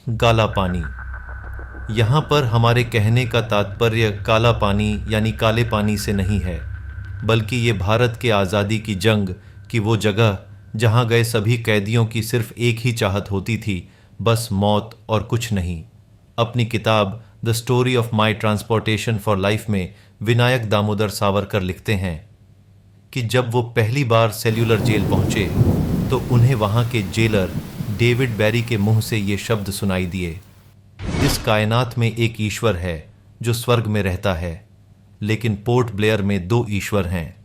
काला पानी। यहाँ पर हमारे कहने का तात्पर्य काला पानी यानी काले पानी से नहीं है, बल्कि ये भारत के आज़ादी की जंग की वो जगह जहाँ गए सभी कैदियों की सिर्फ एक ही चाहत होती थी, बस मौत और कुछ नहीं। अपनी किताब the story of my transportation for life में विनायक दामोदर सावरकर लिखते हैं कि जब वो पहली बार सेल्यूलर जेल पहुंचे तो उन्हें वहां के जेलर डेविड बैरी के मुंह से ये शब्द सुनाई दिए, इस कायनात में एक ईश्वर है जो स्वर्ग में रहता है, लेकिन पोर्ट ब्लेयर में दो ईश्वर हैं,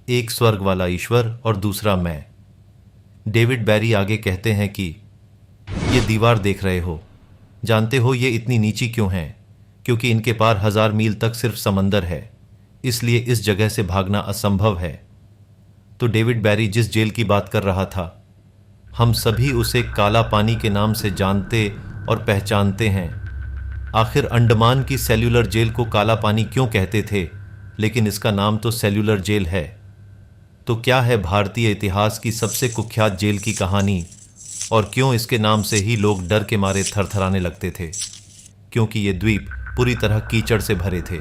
एक स्वर्ग वाला ईश्वर और दूसरा मैं। डेविड बैरी आगे कहते हैं कि ये दीवार देख रहे हो, जानते हो ये इतनी नीची क्यों है? क्योंकि इनके पार 1000 मील तक सिर्फ समंदर है, इसलिए इस जगह से भागना असंभव है। तो डेविड बैरी जिस जेल की बात कर रहा था, हम सभी उसे काला पानी के नाम से जानते और पहचानते हैं। आखिर अंडमान की सेल्यूलर जेल को काला पानी क्यों कहते थे, लेकिन इसका नाम तो सेल्यूलर जेल है। तो क्या है भारतीय इतिहास की सबसे कुख्यात जेल की कहानी, और क्यों इसके नाम से ही लोग डर के मारे थरथराने लगते थे? क्योंकि ये द्वीप पूरी तरह कीचड़ से भरे थे।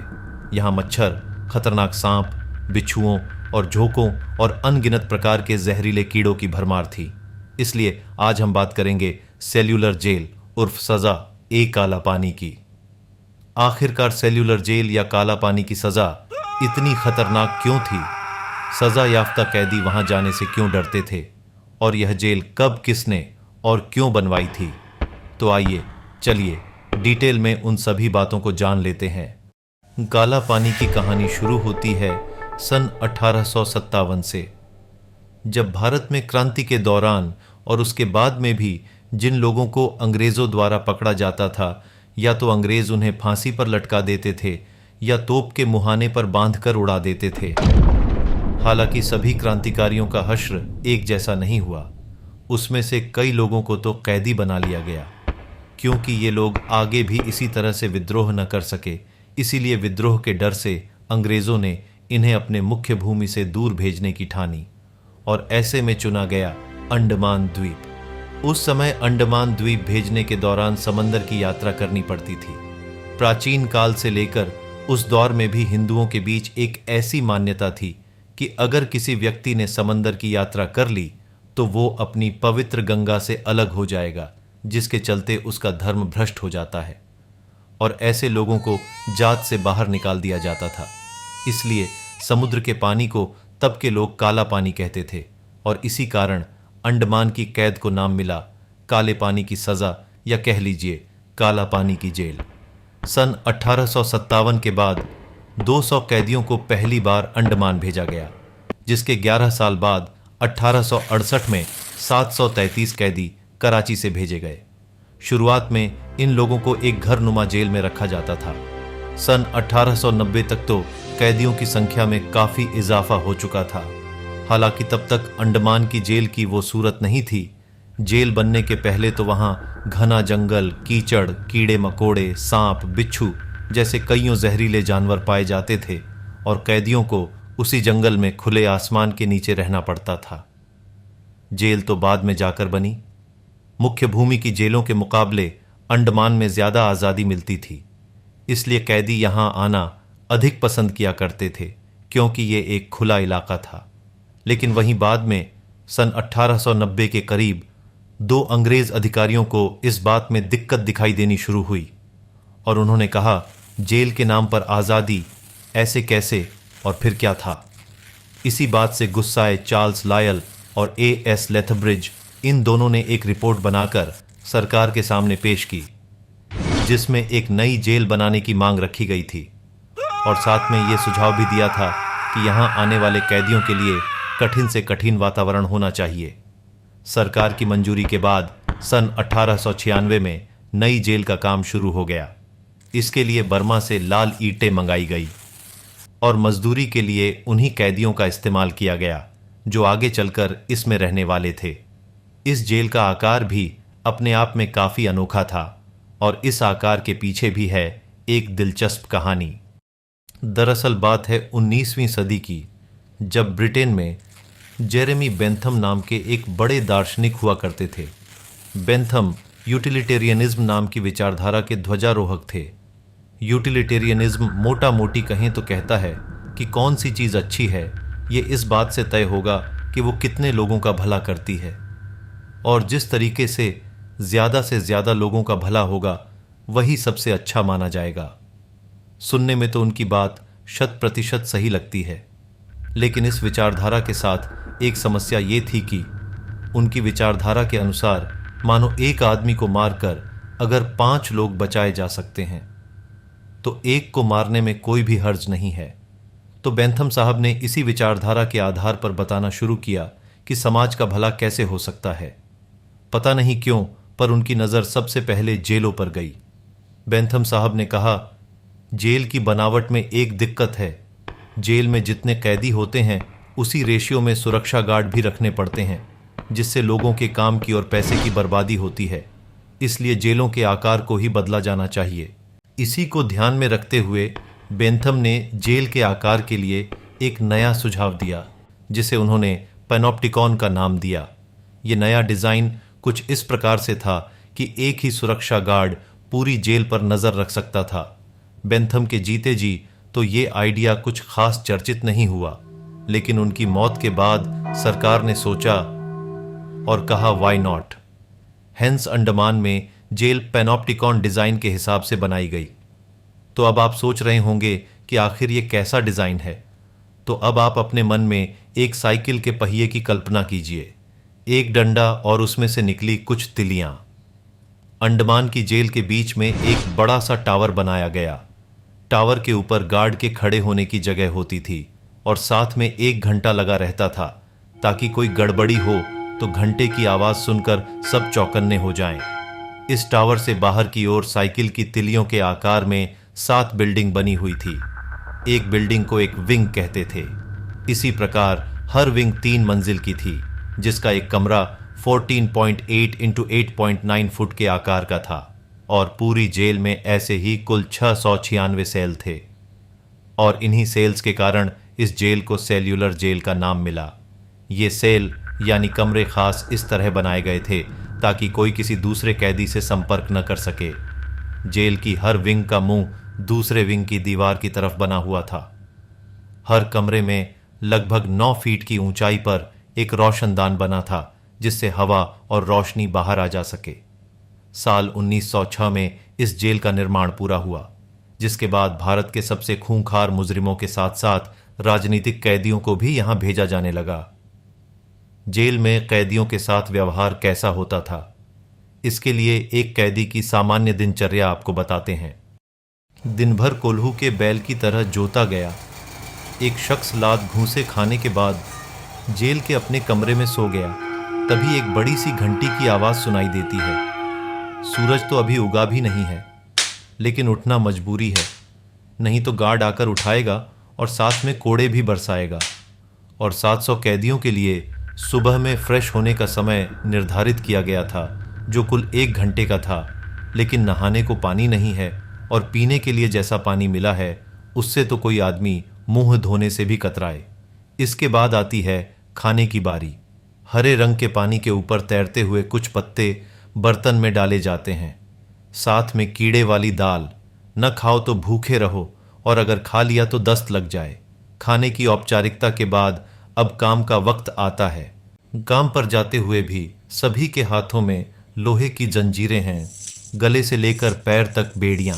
यहाँ मच्छर, खतरनाक सांप, बिच्छुओं और झोंकों और अनगिनत प्रकार के जहरीले कीड़ों की भरमार थी। इसलिए आज हम बात करेंगे सेल्यूलर जेल उर्फ सजा ए काला पानी की। आखिरकार सेल्यूलर जेल या काला पानी की सजा इतनी खतरनाक क्यों थी? सजा याफ्ता कैदी वहां जाने से क्यों डरते थे? और यह जेल कब, किसने और क्यों बनवाई थी? तो आइए चलिए डिटेल में उन सभी बातों को जान लेते हैं। काला पानी की कहानी शुरू होती है सन 1857 से, जब भारत में क्रांति के दौरान और उसके बाद में भी जिन लोगों को अंग्रेज़ों द्वारा पकड़ा जाता था, या तो अंग्रेज़ उन्हें फांसी पर लटका देते थे या तोप के मुहाने पर बांधकर उड़ा देते थे। हालांकि सभी क्रांतिकारियों का हश्र एक जैसा नहीं हुआ। उसमें से कई लोगों को तो कैदी बना लिया गया, क्योंकि ये लोग आगे भी इसी तरह से विद्रोह न कर सके। इसीलिए विद्रोह के डर से अंग्रेज़ों ने इन्हें अपने मुख्य भूमि से दूर भेजने की ठानी, और ऐसे में चुना गया अंडमान द्वीप। उस समय अंडमान द्वीप भेजने के दौरान समंदर की यात्रा करनी पड़ती थी। प्राचीन काल से लेकर उस दौर में भी हिंदुओं के बीच एक ऐसी मान्यता थी कि अगर किसी व्यक्ति ने समंदर की यात्रा कर ली तो वो अपनी पवित्र गंगा से अलग हो जाएगा, जिसके चलते उसका धर्म भ्रष्ट हो जाता है, और ऐसे लोगों को जात से बाहर निकाल दिया जाता था। इसलिए समुद्र के पानी को तब के लोग काला पानी कहते थे, और इसी कारण अंडमान की कैद को नाम मिला काले पानी की सजा, या कह लीजिए काला पानी की जेल। सन 1857 के बाद 200 कैदियों को पहली बार अंडमान भेजा गया, जिसके 11 साल बाद 1868 में 733 कैदी कराची से भेजे गए। शुरुआत में इन लोगों को एक घर नुमा जेल में रखा जाता था। सन 1890 तक तो कैदियों की संख्या में काफी इजाफा हो चुका था। हालांकि तब तक अंडमान की जेल की वो सूरत नहीं थी। जेल बनने के पहले तो वहां घना जंगल, कीचड़, कीड़े मकोड़े, सांप, बिच्छू जैसे कईयों जहरीले जानवर पाए जाते थे, और कैदियों को उसी जंगल में खुले आसमान के नीचे रहना पड़ता था। जेल तो बाद में जाकर बनी। मुख्य भूमि की जेलों के मुकाबले अंडमान में ज्यादा आज़ादी मिलती थी, इसलिए कैदी यहां आना अधिक पसंद किया करते थे, क्योंकि ये एक खुला इलाका था। लेकिन वहीं बाद में सन 1890 के करीब 2 अंग्रेज अधिकारियों को इस बात में दिक्कत दिखाई देनी शुरू हुई, और उन्होंने कहा, जेल के नाम पर आज़ादी, ऐसे कैसे, और फिर क्या था? इसी बात से गुस्साए चार्ल्स लायल और A.S. लेथब्रिज, इन दोनों ने एक रिपोर्ट बनाकर सरकार के सामने पेश की, जिसमें एक नई जेल बनाने की मांग रखी गई थी, और साथ में यह सुझाव भी दिया था कि यहां आने वाले कैदियों के लिए कठिन से कठिन वातावरण होना चाहिए। सरकार की मंजूरी के बाद सन 1896 में नई जेल का काम शुरू हो गया। इसके लिए बर्मा से लाल ईंटें मंगाई गई, और मजदूरी के लिए उन्हीं कैदियों का इस्तेमाल किया गया जो आगे चलकर इसमें रहने वाले थे। इस जेल का आकार भी अपने आप में काफी अनोखा था, और इस आकार के पीछे भी है एक दिलचस्प कहानी। दरअसल बात है 19वीं सदी की, जब ब्रिटेन में जेरेमी बेंथम नाम के एक बड़े दार्शनिक हुआ करते थे। बेंथम यूटिलिटेरियनिज्म नाम की विचारधारा के ध्वजारोहक थे। यूटिलिटेरियनिज्म मोटा मोटी कहें तो कहता है कि कौन सी चीज़ अच्छी है ये इस बात से तय होगा कि वो कितने लोगों का भला करती है, और जिस तरीके से ज़्यादा लोगों का भला होगा वही सबसे अच्छा माना जाएगा। सुनने में तो उनकी बात 100% सही लगती है, लेकिन इस विचारधारा के साथ एक समस्या ये थी कि उनकी विचारधारा के अनुसार मानो एक आदमी को मारकर अगर 5 लोग बचाए जा सकते हैं तो एक को मारने में कोई भी हर्ज नहीं है। तो बेंथम साहब ने इसी विचारधारा के आधार पर बताना शुरू किया कि समाज का भला कैसे हो सकता है। पता नहीं क्यों पर उनकी नज़र सबसे पहले जेलों पर गई। बेंथम साहब ने कहा, जेल की बनावट में एक दिक्कत है। जेल में जितने कैदी होते हैं उसी रेशियो में सुरक्षा गार्ड भी रखने पड़ते हैं, जिससे लोगों के काम की और पैसे की बर्बादी होती है। इसलिए जेलों के आकार को ही बदला जाना चाहिए। इसी को ध्यान में रखते हुए बेंथम ने जेल के आकार के लिए एक नया सुझाव दिया, जिसे उन्होंने पैनोप्टिकॉन का नाम दिया। ये नया डिज़ाइन कुछ इस प्रकार से था कि एक ही सुरक्षा गार्ड पूरी जेल पर नज़र रख सकता था। बेंथम के जीते जी तो ये आइडिया कुछ खास चर्चित नहीं हुआ, लेकिन उनकी मौत के बाद सरकार ने सोचा और कहा, वाई नॉट। हेंस अंडमान में जेल पैनोप्टिकॉन डिज़ाइन के हिसाब से बनाई गई। तो अब आप सोच रहे होंगे कि आखिर ये कैसा डिज़ाइन है। तो अब आप अपने मन में एक साइकिल के पहिए की कल्पना कीजिए, एक डंडा और उसमें से निकली कुछ तिलियां। अंडमान की जेल के बीच में एक बड़ा सा टावर बनाया गया। टावर के ऊपर गार्ड के खड़े होने की जगह होती थी और साथ में 1 घंटा लगा रहता था, ताकि कोई गड़बड़ी हो तो घंटे की आवाज़ सुनकर सब चौकन्ने हो जाएं। इस टावर से बाहर की ओर साइकिल की तिलियों के आकार में 7 बिल्डिंग बनी हुई थी। एक बिल्डिंग को एक विंग कहते थे। इसी प्रकार हर विंग 3 मंजिल की थी, जिसका एक कमरा 14.8 इंटू 8.9 फुट के आकार का था, और पूरी जेल में ऐसे ही कुल 696 सेल थे। और इन्हीं सेल्स के कारण इस जेल को सेल्यूलर जेल का नाम मिला। ये सेल यानी कमरे खास इस तरह बनाए गए थे ताकि कोई किसी दूसरे कैदी से संपर्क न कर सके। जेल की हर विंग का मुंह दूसरे विंग की दीवार की तरफ बना हुआ था। हर कमरे में लगभग 9 फीट की ऊंचाई पर एक रोशनदान बना था, जिससे हवा और रोशनी बाहर आ जा सके। साल 1906 में इस जेल का निर्माण पूरा हुआ, जिसके बाद भारत के सबसे खूंखार मुजरिमों के साथ साथ राजनीतिक कैदियों को भी यहां भेजा जाने लगा। जेल में कैदियों के साथ व्यवहार कैसा होता था, इसके लिए एक कैदी की सामान्य दिनचर्या आपको बताते हैं। दिन भर कोल्हू के बैल की तरह जोता गया। एक शख्स लात घूंसे खाने के बाद जेल के अपने कमरे में सो गया। तभी एक बड़ी सी घंटी की आवाज़ सुनाई देती है। सूरज तो अभी उगा भी नहीं है, लेकिन उठना मजबूरी है, नहीं तो गार्ड आकर उठाएगा और साथ में कोड़े भी बरसाएगा। और 700 कैदियों के लिए सुबह में फ्रेश होने का समय निर्धारित किया गया था, जो कुल 1 घंटे का था। लेकिन नहाने को पानी नहीं है और पीने के लिए जैसा पानी मिला है उससे तो कोई आदमी मुंह धोने से भी कतराए। इसके बाद आती है खाने की बारी। हरे रंग के पानी के ऊपर तैरते हुए कुछ पत्ते बर्तन में डाले जाते हैं, साथ में कीड़े वाली दाल। न खाओ तो भूखे रहो, और अगर खा लिया तो दस्त लग जाए। खाने की औपचारिकता के बाद अब काम का वक्त आता है। काम पर जाते हुए भी सभी के हाथों में लोहे की जंजीरें हैं, गले से लेकर पैर तक बेड़ियां।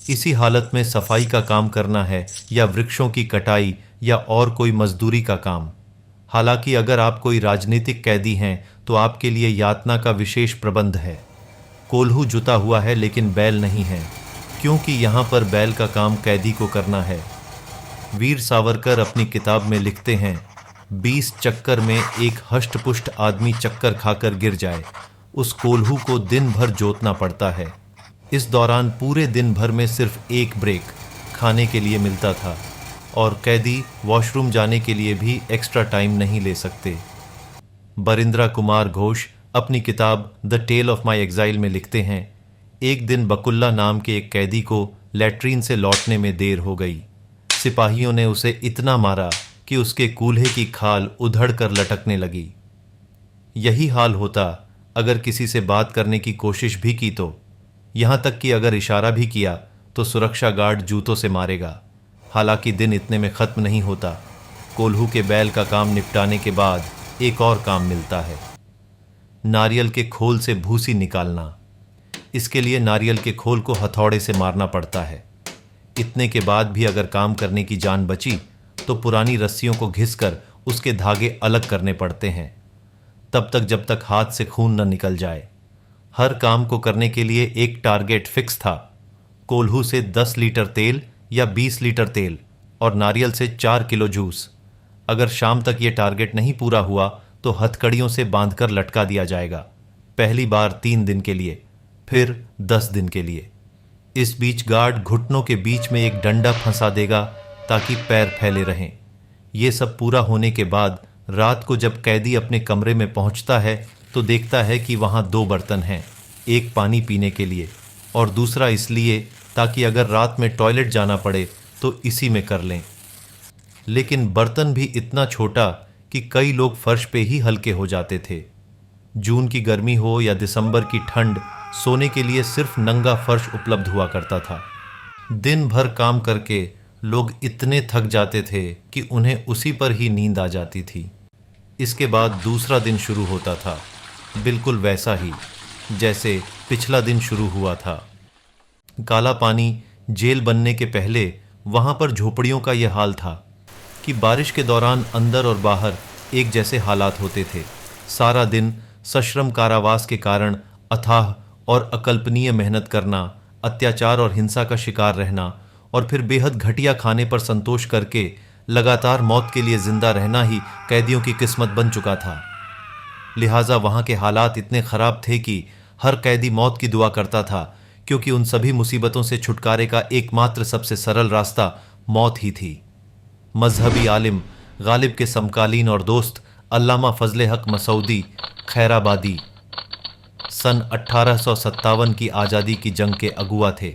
इसी हालत में सफाई का काम करना है या वृक्षों की कटाई या और कोई मजदूरी का काम। हालांकि अगर आप कोई राजनीतिक कैदी हैं तो आपके लिए यातना का विशेष प्रबंध है। कोल्हू जुता हुआ है लेकिन बैल नहीं है, क्योंकि यहाँ पर बैल का काम कैदी को करना है। वीर सावरकर अपनी किताब में लिखते हैं, 20 चक्कर में एक हष्टपुष्ट आदमी चक्कर खाकर गिर जाए, उस कोल्हू को दिन भर जोतना पड़ता है। इस दौरान पूरे दिन भर में सिर्फ एक ब्रेक खाने के लिए मिलता था, और कैदी वॉशरूम जाने के लिए भी एक्स्ट्रा टाइम नहीं ले सकते। बरिंद्रा कुमार घोष अपनी किताब the tale of my exile में लिखते हैं, एक दिन बकुल्ला नाम के एक कैदी को लैट्रीन से लौटने में देर हो गई। सिपाहियों ने उसे इतना मारा कि उसके कूल्हे की खाल उधड़ कर लटकने लगी। यही हाल होता अगर किसी से बात करने की कोशिश भी की तो, यहाँ तक कि अगर इशारा भी किया तो सुरक्षा गार्ड जूतों से मारेगा। हालांकि दिन इतने में ख़त्म नहीं होता। कोल्हू के बैल का काम निपटाने के बाद एक और काम मिलता है, नारियल के खोल से भूसी निकालना। इसके लिए नारियल के खोल को हथौड़े से मारना पड़ता है। इतने के बाद भी अगर काम करने की जान बची तो पुरानी रस्सियों को घिसकर उसके धागे अलग करने पड़ते हैं, तब तक जब तक हाथ से खून न निकल जाए। हर काम को करने के लिए एक टारगेट फिक्स था। कोल्हू से 10 लीटर तेल या 20 लीटर तेल और नारियल से 4 किलो जूस। अगर शाम तक ये टारगेट नहीं पूरा हुआ तो हथकड़ियों से बांधकर लटका दिया जाएगा। पहली बार 3 दिन के लिए, फिर 10 दिन के लिए। इस बीच गार्ड घुटनों के बीच में एक डंडा फंसा देगा ताकि पैर फैले रहें। ये सब पूरा होने के बाद रात को जब कैदी अपने कमरे में पहुंचता है तो देखता है कि वहां 2 बर्तन हैं, एक पानी पीने के लिए और दूसरा इसलिए ताकि अगर रात में टॉयलेट जाना पड़े तो इसी में कर लें। लेकिन बर्तन भी इतना छोटा कि कई लोग फर्श पे ही हल्के हो जाते थे। जून की गर्मी हो या दिसंबर की ठंड, सोने के लिए सिर्फ नंगा फर्श उपलब्ध हुआ करता था। दिन भर काम करके लोग इतने थक जाते थे कि उन्हें उसी पर ही नींद आ जाती थी। इसके बाद दूसरा दिन शुरू होता था, बिल्कुल वैसा ही जैसे पिछला दिन शुरू हुआ था। काला पानी जेल बनने के पहले वहां पर झोपड़ियों का यह हाल था कि बारिश के दौरान अंदर और बाहर एक जैसे हालात होते थे। सारा दिन सश्रम कारावास के कारण अथाह और अकल्पनीय मेहनत करना, अत्याचार और हिंसा का शिकार रहना और फिर बेहद घटिया खाने पर संतोष करके लगातार मौत के लिए जिंदा रहना ही कैदियों की किस्मत बन चुका था। लिहाजा वहां के हालात इतने खराब थे कि हर कैदी मौत की दुआ करता था, क्योंकि उन सभी मुसीबतों से छुटकारे का एकमात्र सबसे सरल रास्ता मौत ही थी। मजहबी आलिम, गालिब के समकालीन और दोस्त अल्लामा फजले हक मसऊदी खैराबादी सन 1857 की आज़ादी की जंग के अगुआ थे।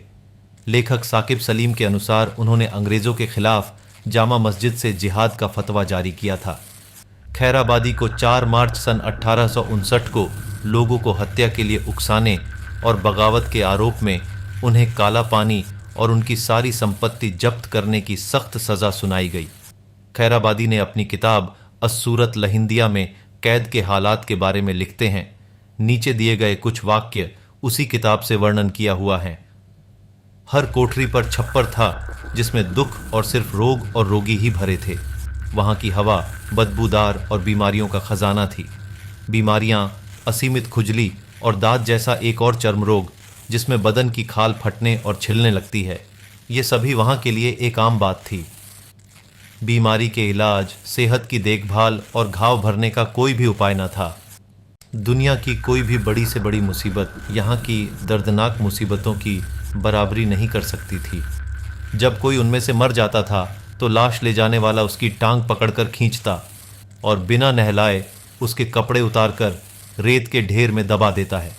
लेखक साकिब सलीम के अनुसार उन्होंने अंग्रेज़ों के खिलाफ जामा मस्जिद से जिहाद का फतवा जारी किया था। खैराबादी को 4 मार्च सन 1859 को लोगों को हत्या के लिए उकसाने और बगावत के आरोप में उन्हें काला पानी और उनकी सारी संपत्ति जब्त करने की सख्त सज़ा सुनाई गई। खैराबादी ने अपनी किताब अस्सूरत लहिंदिया में कैद के हालात के बारे में लिखते हैं। नीचे दिए गए कुछ वाक्य उसी किताब से वर्णन किया हुआ है। हर कोठरी पर छप्पर था जिसमें दुख और सिर्फ रोग और रोगी ही भरे थे। वहाँ की हवा बदबूदार और बीमारियों का खजाना थी। बीमारियाँ, असीमित खुजली और दांत जैसा एक और चर्म रोग जिसमें बदन की खाल फटने और छिलने लगती है, ये सभी वहाँ के लिए एक आम बात थी। बीमारी के इलाज, सेहत की देखभाल और घाव भरने का कोई भी उपाय न था। दुनिया की कोई भी बड़ी से बड़ी मुसीबत यहाँ की दर्दनाक मुसीबतों की बराबरी नहीं कर सकती थी। जब कोई उनमें से मर जाता था तो लाश ले जाने वाला उसकी टांग पकड़कर खींचता और बिना नहलाए उसके कपड़े उतारकर रेत के ढेर में दबा देता है।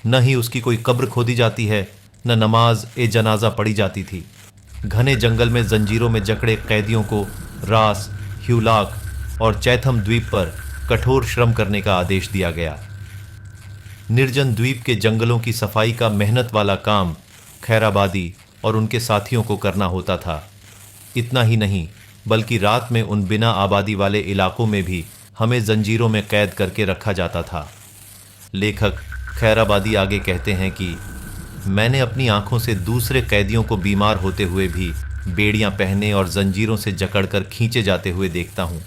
न ही उसकी कोई कब्र खोदी जाती है, न नमाज ए जनाजा पढ़ी जाती थी। घने जंगल में जंजीरों में जकड़े कैदियों को रास, ह्यूलाक और चैथम द्वीप पर कठोर श्रम करने का आदेश दिया गया। निर्जन द्वीप के जंगलों की सफाई का मेहनत वाला काम खैराबादी और उनके साथियों को करना होता था। इतना ही नहीं, बल्कि रात में उन बिना आबादी वाले इलाकों में भी हमें जंजीरों में कैद करके रखा जाता था। लेखक खैराबादी आगे कहते हैं कि मैंने अपनी आंखों से दूसरे कैदियों को बीमार होते हुए भी बेड़ियां पहने और जंजीरों से जकड़कर खींचे जाते हुए देखता हूँ।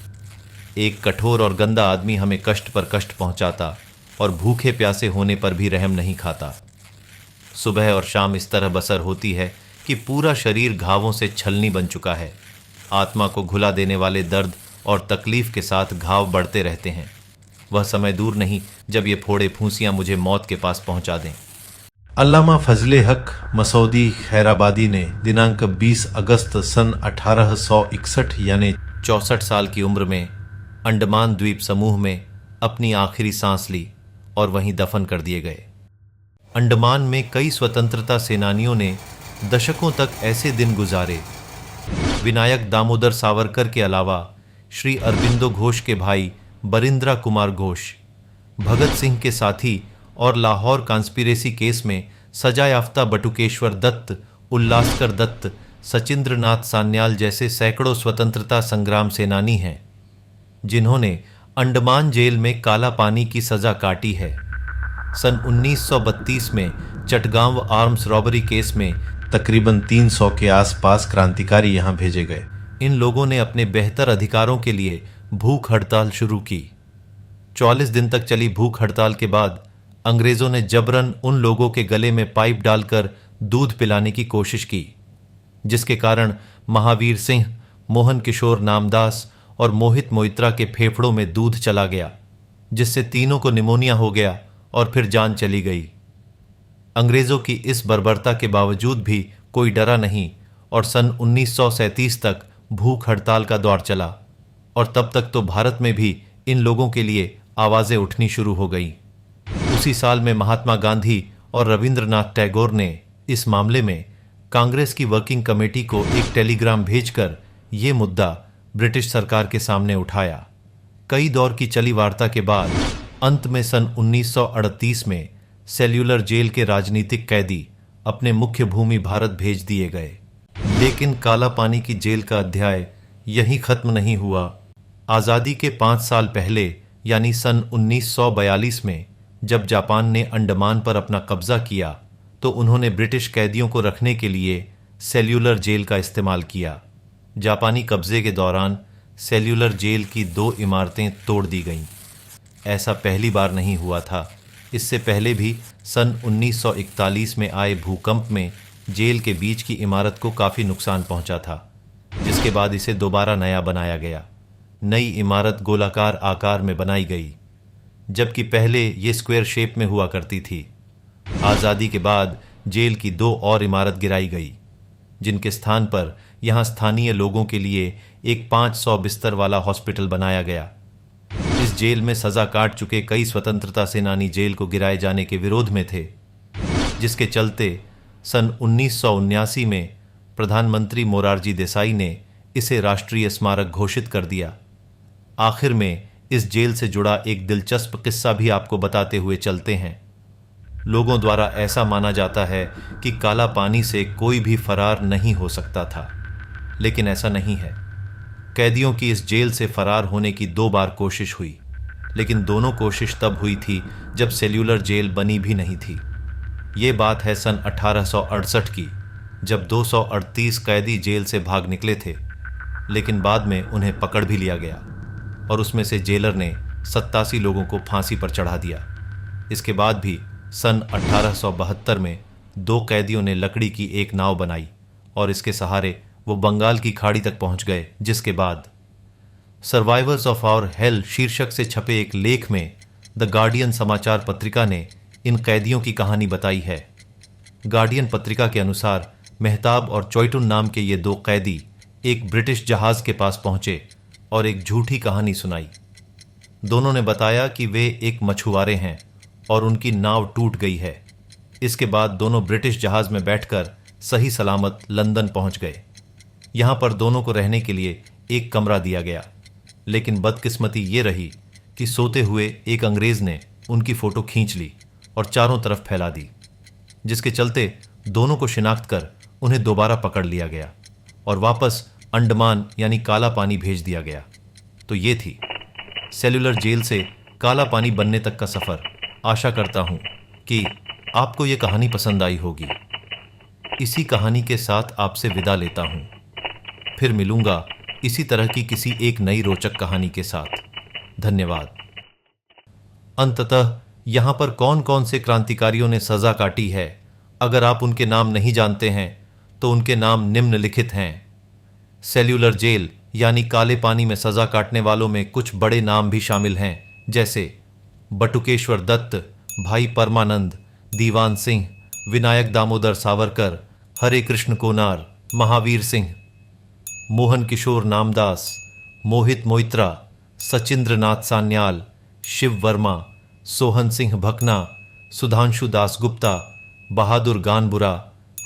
एक कठोर और गंदा आदमी हमें कष्ट पर कष्ट पहुंचाता और भूखे प्यासे होने पर भी रहम नहीं खाता। सुबह और शाम इस तरह बसर होती है कि पूरा शरीर घावों से छलनी बन चुका है। आत्मा को घुला देने वाले दर्द और तकलीफ के साथ घाव बढ़ते रहते हैं। वह समय दूर नहीं जब ये फोड़े फूंसियां मुझे मौत के पास पहुंचा दें। अल्लामा फजले हक मसऊदी खैराबादी ने दिनांक 20 अगस्त सन 1861 यानी 64 साल की उम्र में अंडमान द्वीप समूह में अपनी आखिरी सांस ली और वहीं दफन कर दिए गए। अंडमान में कई स्वतंत्रता सेनानियों ने दशकों तक ऐसे दिन गुजारे। विनायक दामोदर सावरकर के अलावा श्री अरबिंदो घोष के भाई बरिंद्रा कुमार घोष, भगत सिंह के साथी और लाहौर कॉन्स्पिरेसी केस में सजा याफ्ता बटुकेश्वर दत्त, उल्लासकर दत्त, सचिंद्रनाथ सान्याल जैसे सैकड़ों स्वतंत्रता संग्राम सेनानी हैं जिन्होंने अंडमान जेल में काला पानी की सजा काटी है। सन 1932 में चटगांव आर्म्स रॉबरी केस में तकरीबन 300 के आसपास क्रांतिकारी यहां भेजे गए। इन लोगों ने अपने बेहतर अधिकारों के लिए भूख हड़ताल शुरू की। 44 दिन तक चली भूख हड़ताल के बाद अंग्रेजों ने जबरन उन लोगों के गले में पाइप डालकर दूध पिलाने की कोशिश की, जिसके कारण महावीर सिंह, मोहन किशोर नामदास और मोहित मोइत्रा के फेफड़ों में दूध चला गया, जिससे तीनों को निमोनिया हो गया और फिर जान चली गई। अंग्रेजों की इस बर्बरता के बावजूद भी कोई डरा नहीं और सन 1937 तक भूख हड़ताल का दौर चला और तब तक तो भारत में भी इन लोगों के लिए आवाजें उठनी शुरू हो गई। उसी साल में महात्मा गांधी और रविंद्रनाथ टैगोर ने इस मामले में कांग्रेस की वर्किंग कमेटी को एक टेलीग्राम भेजकर ये मुद्दा ब्रिटिश सरकार के सामने उठाया। कई दौर की चली वार्ता के बाद अंत में सन 1938 में सेल्यूलर जेल के राजनीतिक कैदी अपने मुख्य भूमि भारत भेज दिए गए। लेकिन काला पानी की जेल का अध्याय यहीं खत्म नहीं हुआ। आज़ादी के 5 साल पहले यानी सन 1942 में जब जापान ने अंडमान पर अपना कब्जा किया तो उन्होंने ब्रिटिश कैदियों को रखने के लिए सेल्यूलर जेल का इस्तेमाल किया। जापानी कब्जे के दौरान सेल्यूलर जेल की 2 इमारतें तोड़ दी गईं। ऐसा पहली बार नहीं हुआ था। इससे पहले भी सन 1941 में आए भूकंप में जेल के बीच की इमारत को काफ़ी नुकसान पहुंचा था, जिसके बाद इसे दोबारा नया बनाया गया। नई इमारत गोलाकार आकार में बनाई गई, जबकि पहले ये स्क्वायर शेप में हुआ करती थी। आज़ादी के बाद जेल की 2 और इमारत गिराई गई, जिनके स्थान पर यहाँ स्थानीय लोगों के लिए एक 500 बिस्तर वाला हॉस्पिटल बनाया गया। इस जेल में सजा काट चुके कई स्वतंत्रता सेनानी जेल को गिराए जाने के विरोध में थे, जिसके चलते सन 1979 में प्रधानमंत्री मोरारजी देसाई ने इसे राष्ट्रीय स्मारक घोषित कर दिया। आखिर में इस जेल से जुड़ा एक दिलचस्प किस्सा भी आपको बताते हुए चलते हैं। लोगों द्वारा ऐसा माना जाता है कि काला पानी से कोई भी फरार नहीं हो सकता था, लेकिन ऐसा नहीं है। कैदियों की इस जेल से फरार होने की 2 बार कोशिश हुई, लेकिन दोनों कोशिश तब हुई थी जब सेल्यूलर जेल बनी भी नहीं थी। ये बात है सन 1868 की, जब 238 कैदी जेल से भाग निकले थे, लेकिन बाद में उन्हें पकड़ भी लिया गया और उसमें से जेलर ने 87 लोगों को फांसी पर चढ़ा दिया। इसके बाद भी सन 1872 में 2 कैदियों ने लकड़ी की एक नाव बनाई और इसके सहारे वो बंगाल की खाड़ी तक पहुंच गए, जिसके बाद सर्वाइवर्स ऑफ आवर हेल शीर्षक से छपे एक लेख में द गार्डियन समाचार पत्रिका ने इन कैदियों की कहानी बताई है। गार्डियन पत्रिका के अनुसार मेहताब और चॉयटुन नाम के ये 2 कैदी एक ब्रिटिश जहाज के पास पहुंचे और एक झूठी कहानी सुनाई। दोनों ने बताया कि वे एक मछुआरे हैं और उनकी नाव टूट गई है। इसके बाद दोनों ब्रिटिश जहाज में बैठकर सही सलामत लंदन पहुंच गए। यहां पर दोनों को रहने के लिए एक कमरा दिया गया, लेकिन बदकिस्मती ये रही कि सोते हुए एक अंग्रेज ने उनकी फोटो खींच ली और चारों तरफ फैला दी, जिसके चलते दोनों को शिनाख्त कर उन्हें दोबारा पकड़ लिया गया और वापस अंडमान यानी काला पानी भेज दिया गया। तो ये थी सेल्यूलर जेल से काला पानी बनने तक का सफ़र। आशा करता हूँ कि आपको ये कहानी पसंद आई होगी। इसी कहानी के साथ आपसे विदा लेता हूँ। फिर मिलूंगा इसी तरह की किसी एक नई रोचक कहानी के साथ। धन्यवाद। अंततः यहाँ पर कौन कौन से क्रांतिकारियों ने सजा काटी है, अगर आप उनके नाम नहीं जानते हैं तो उनके नाम निम्नलिखित हैं। सेल्यूलर जेल यानी काले पानी में सजा काटने वालों में कुछ बड़े नाम भी शामिल हैं, जैसे बटुकेश्वर दत्त, भाई परमानंद, दीवान सिंह, विनायक दामोदर सावरकर, हरे कृष्ण कोनार, महावीर सिंह, मोहन किशोर नामदास, मोहित मोइत्रा, सचिंद्रनाथ सान्याल, शिव वर्मा, सोहन सिंह भकना, सुधांशु दास गुप्ता, बहादुर गानबुरा,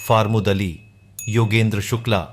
फार्मुद अली, योगेंद्र शुक्ला,